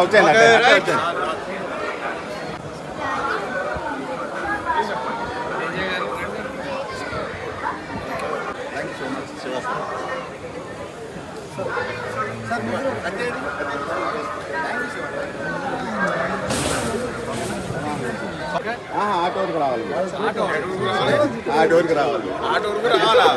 వచ్చేయండి. ఆటోకి రావాలి, ఆటోకి రావాలి, ఆటోకి రావాలా?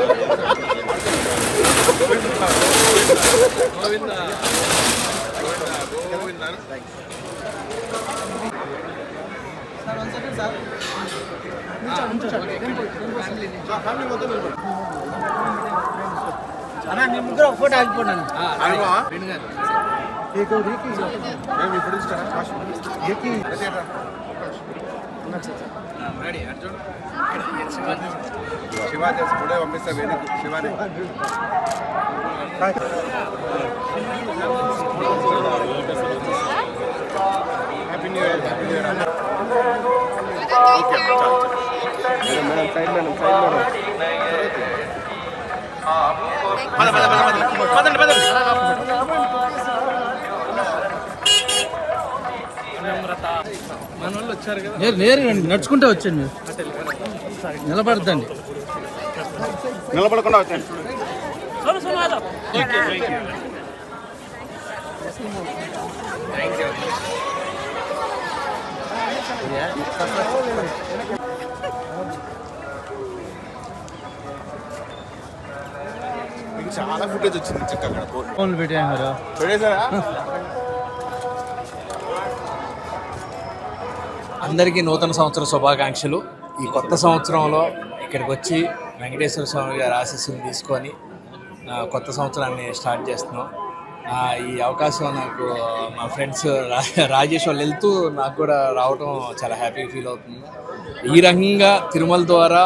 ముగ్గురు ఒక ఫోటో ఆగిపోయినాను. శివాజీ కూడా పంపిస్తా. Shivaji happy new year. Happy new year. Madam side madam, side madam. మన వాళ్ళు వచ్చారు కదా, నేరుగా నడుచుకుంటే వచ్చాను. మీరు నిలబడద్దండి, నిలబడకుండా వచ్చాను. చాలా ఫుటేజ్ వచ్చింది చక్కగా. ఫోన్లు పెట్టాను కదా, చూడేసారా? అందరికీ నూతన సంవత్సర శుభాకాంక్షలు. ఈ కొత్త సంవత్సరంలో ఇక్కడికి వచ్చి వెంకటేశ్వర స్వామి గారి ఆశీస్సులు తీసుకొని కొత్త సంవత్సరాన్ని స్టార్ట్ చేస్తున్నాం. ఈ అవకాశం నాకు మా ఫ్రెండ్స్ రాజేష్ వాళ్ళు వెళ్తూ నాకు కూడా రావటం చాలా హ్యాపీ ఫీల్ అవుతుంది. ఈ రకంగా తిరుమల ద్వారా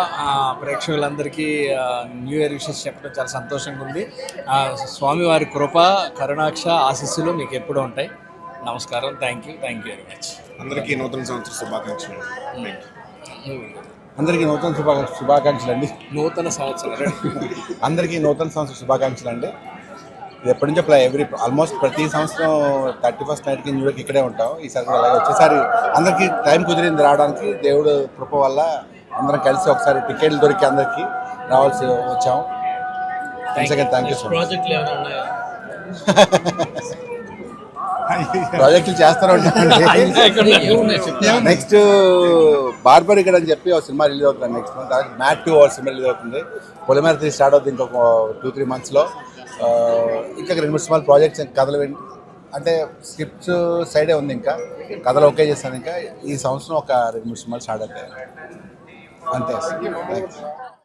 ప్రేక్షకులందరికీ న్యూ ఇయర్ విషెస్ చెప్పడం చాలా సంతోషంగా ఉంది. స్వామివారి కృప, కరుణాక్ష ఆశీస్సులు మీకు ఎప్పుడూ ఉంటాయి. నమస్కారం. Thank you very much. అందరికీ నూతన సంవత్సర శుభాకాంక్షలు. అందరికీ నూతన శుభాకాంక్షలు అండి. నూతన సంవత్సరం అందరికీ నూతన సంవత్సర శుభాకాంక్షలు అండి. ఇది ఎప్పటి నుంచో ఆల్మోస్ట్ ప్రతి సంవత్సరం 31st నైట్కి న్యూ ఇయర్కి ఇక్కడే ఉంటాం. ఈసారి కూడా అలాగే వచ్చేసారి అందరికీ టైం కుదిరింది రావడానికి. దేవుడు కృప వల్ల అందరం కలిసి ఒకసారి టికెట్లు దొరికి అందరికీ రావాల్సి వచ్చాము. Thank you so much. ప్రాజెక్టులు చేస్తూనే ఉంటాం. నెక్స్ట్ బార్బరిగడ్ అని చెప్పి ఒక సినిమా రిలీజ్ అవుతుంది next month. Mad 2 cinema release అవుతుంది. పొలిమేర 3 స్టార్ట్ అవుతుంది ఇంకొక 2-3 monthsలో. ఇంకా 2 సినిమాలు ప్రాజెక్ట్స్ కథలు అంటే స్క్రిప్ట్స్ సైడే ఉంది. ఇంకా కథలు ఓకే చేస్తాను. ఇంకా ఈ సంవత్సరం ఒక 2-3 సినిమాలు స్టార్ట్ అవుతాయి అంతే.